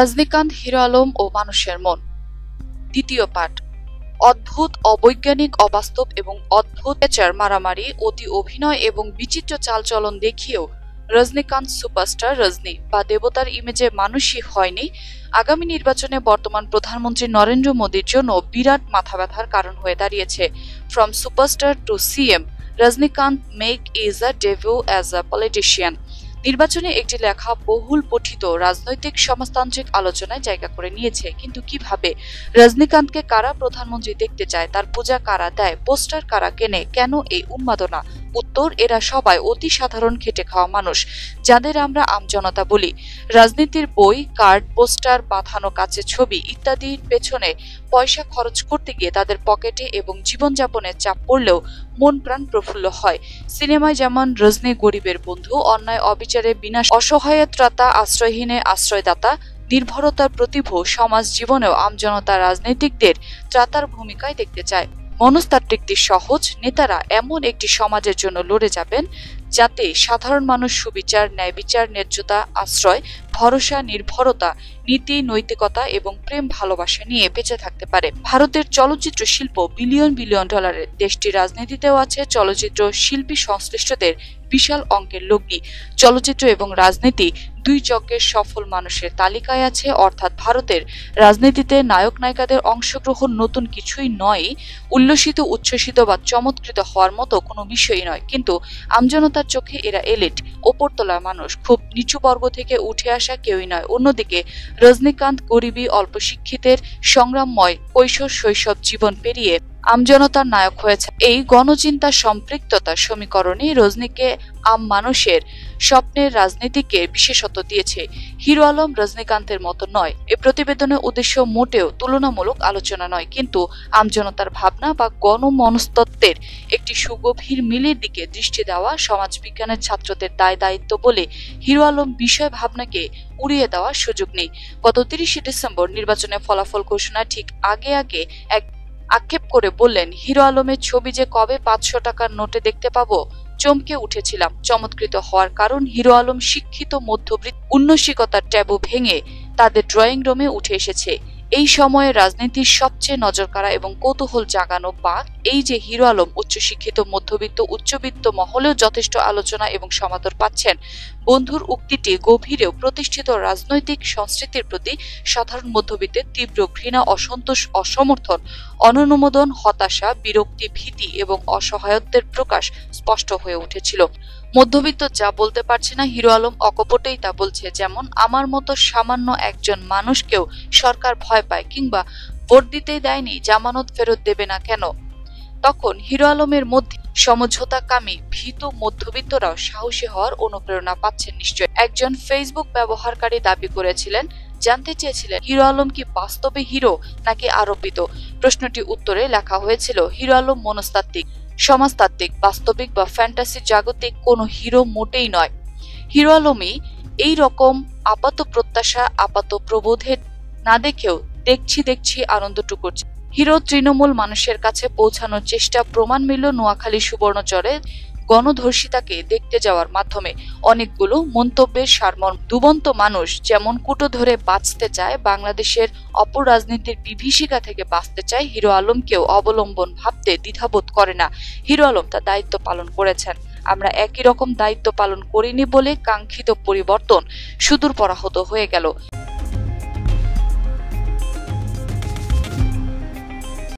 Rajinikanth, hero Alam ও মানুষের মন। দ্বিতীয় পাঠ। অদ্ভুত, অবৈজ্ঞানিক, অবাস্তব এবং অদ্ভুত পেচার মারামারি, অতি অভিনয় এবং বিচিত্র চালচলন দেখিয়েও রজনীকান্ত সুপারস্টার রজনী বা দেবতার ইমেজে মানুষই হয়নি। আগামী নির্বাচনে বর্তমান প্রধানমন্ত্রী নরেন্দ্র মোদীর জন্য বিরাট মাথা ব্যথার কারণ হয়ে দাঁড়িয়েছে। From superstar to CM, Rajinikanth make is a debut as a politician. নির্বাচনে একটি লেখা বহুল পঠিত রাজনৈতিক সমাজতান্ত্রিক আলোচনায় জায়গা করে নিয়েছে। কিন্তু কিভাবে? রজনীকান্তকে কারা প্রধানমন্ত্রী দেখতে চায়? তার পূজা কারা দেয়? পোস্টার কারা কেনে? কেন এই উন্মাদনা? উত্তর, এরা সবাই অতি সাধারণ খেটে খাওয়া মানুষ, যাদের আমরা আমজনতা বলি। রাজনীতির বই, কার্ড, পোস্টার, বাঁধানো কাচের ছবি ইত্যাদির পেছনে পয়সা খরচ করতে গিয়ে তাদের পকেটে এবং জীবনযাপনের চাপ পড়লেও মন প্রাণ প্রফুল্ল হয়। সিনেমায় যেমন রজনী গরিবের বন্ধু, অন্যায় অবিচারে বিনাশ, অসহায়ত্রতা, আশ্রয়হীনে আশ্রয়দাতা, নির্ভরতার প্রতিভূ, সমাজ জীবনেও আমজনতা রাজনীতিকদের ত্রাতার ভূমিকায় দেখতে চায়। মনস্তাত্ত্বিক দিক সহজ, নেতারা এমন একটি সমাজের জন্য লড়ে যাবেন যাতে সাধারণ মানুষ সুবিচার, ন্যায় বিচার, ন্যায্যতা, আশ্রয়, ভরসা, নির্ভরতা, নীতি, নৈতিকতা এবং প্রেম ভালোবাসা নিয়ে বেঁচে থাকতে পারে। ভারতের চলচ্চিত্র শিল্প বিলিয়ন বিলিয়ন ডলারের। দেশটির রাজনীতিতেও আছে চলচ্চিত্র শিল্পী সংশ্লিষ্টদের বিশাল অঙ্কের লগ্নি। চলচ্চিত্র এবং রাজনীতি দুই যজ্ঞের সফল মানুষের তালিকায় আছে। অর্থাৎ ভারতের রাজনীতিতে নায়ক নায়িকাদের অংশগ্রহণ নতুন কিছুই নয়, উল্লসিত, উচ্ছ্বসিত বা চমৎকৃত হওয়ার মতো কোনো বিষয়ই নয়। কিন্তু আমজনতার চোখে এরা এলিট, ওপরতলা মানুষ, খুব নিচু বর্গ থেকে উঠে আসা কেউই নয়। অন্যদিকে রজনীকান্ত গরিবী, অল্প শিক্ষিতের সংগ্রামময় কৈশোর শৈশব জীবন পেরিয়ে আমজনতার নায়ক হয়েছে। এই গণচিন্তা সম্পৃক্ততার সমীকরণে রজনীকে আম মানুষের স্বপ্নের রাজনীতিকে বিশেষত্ব দিয়েছে। হিরো আলম রজনীকান্তের মতো নয়। এ প্রতিবেদনের উদ্দেশ্য মোটেও তুলনামূলক আলোচনা নয়, কিন্তু আমজনতার ভাবনা বা গণমনস্তত্ত্বের একটি সুগভীর মিলের দিকে দৃষ্টি দেওয়া। সমাজবিজ্ঞানের ছাত্রদের দায় দায়িত্ব বলে হিরো আলম বিষয় ভাবনাকে উড়িয়ে দেওয়ার সুযোগ নেই। গত 30 ডিসেম্বর নির্বাচনের ফলাফল ঘোষণার ঠিক আগে এক আক্ষেপ করে বললেন, হিরো আলমের ছবি যে কবে 500 টাকার নোটে দেখতে পাবো। চমকে উঠেছিলাম। চমৎকৃত হওয়ার কারণ, হিরো আলম শিক্ষিত মধ্যবিত্ত উন্নসিকতার ট্যাবু ভেঙে তাদের ড্রয়িং রুমে উঠে এসেছে। এই সময়ে রাজনীতির সবচেয়ে নজরকাড়া এবং কৌতূহল জাগানো বাক এই যে হিরো আলম উচ্চশিক্ষিত মধ্যবিত্ত উচ্চবিত্ত মহলেও যথেষ্ট আলোচনা এবং সমাদর পাচ্ছেন। বন্ধুর উক্তিটি গভীরেও প্রতিষ্ঠিত রাজনৈতিক সংস্কৃতির প্রতি সাধারণ মধ্যবিত্তের তীব্র ঘৃণা, অসন্তোষ, অসমর্থন, অননুমোদন, হতাশা, বিরক্তি, ভীতি এবং অসহায়ত্বের প্রকাশ স্পষ্ট হয়ে উঠেছিল। মধ্যবিত্ত যা বলতে পারছে না, হিরো আলম অকপটেই তা বলছে। যেমন, আমার মতো সামান্য একজন মানুষকেও সরকার ভয় পায়, কিংবা ভোট দিতেই দেয়নি, জামানত ফেরত দেবে না কেন? তখন হিরো আলমের মধ্যে সমঝোতাকামী ভীত মধ্যবিত্তরাও সাহসী হওয়ার অনুপ্রেরণা পাচ্ছেন নিশ্চয়। একজন ফেসবুক ব্যবহারকারী দাবি করেছিলেন, জানতে চেয়েছিলেন হিরো আলম কি বাস্তবে হিরো নাকি আরোপিত। প্রশ্নটি উত্তরে লেখা হয়েছিল, হিরো আলম মনস্তাত্ত্বিক, সমাজতাত্ত্বিক, বাস্তবিক বা ফ্যান্টাসি জাগতিক কোনো হিরো মোটেই নয়। হিরো আলমই এই রকম আপাত প্রত্যাশা, আপাত প্রবোধের না দেখেও দেখছি আনন্দটুকু করছে। হিরো তৃণমূল মানুষের কাছে পৌঁছানোর চেষ্টা প্রমাণ মিলল নোয়াখালী সুবর্ণচরে গণধর্ষিতাকে দেখতে যাওয়ার মাধ্যমে। অনেকগুলো মন্তব্যের সারমর্ম। দুবন্ত মানুষ যেমন কুটো ধরে বাঁচতে চায়, বাংলাদেশের অপর রাজনীতির বিভীষিকা থেকে বাঁচতে চায়, হিরো আলমকেও অবলম্বন ভাবতে দ্বিধাবোধ করে না। হিরো আলম তার দায়িত্ব পালন করেছেন। আমরা একই রকম দায়িত্ব পালন করিনি বলে কাঙ্ক্ষিত পরিবর্তন সুদূর পরাহত হয়ে গেল।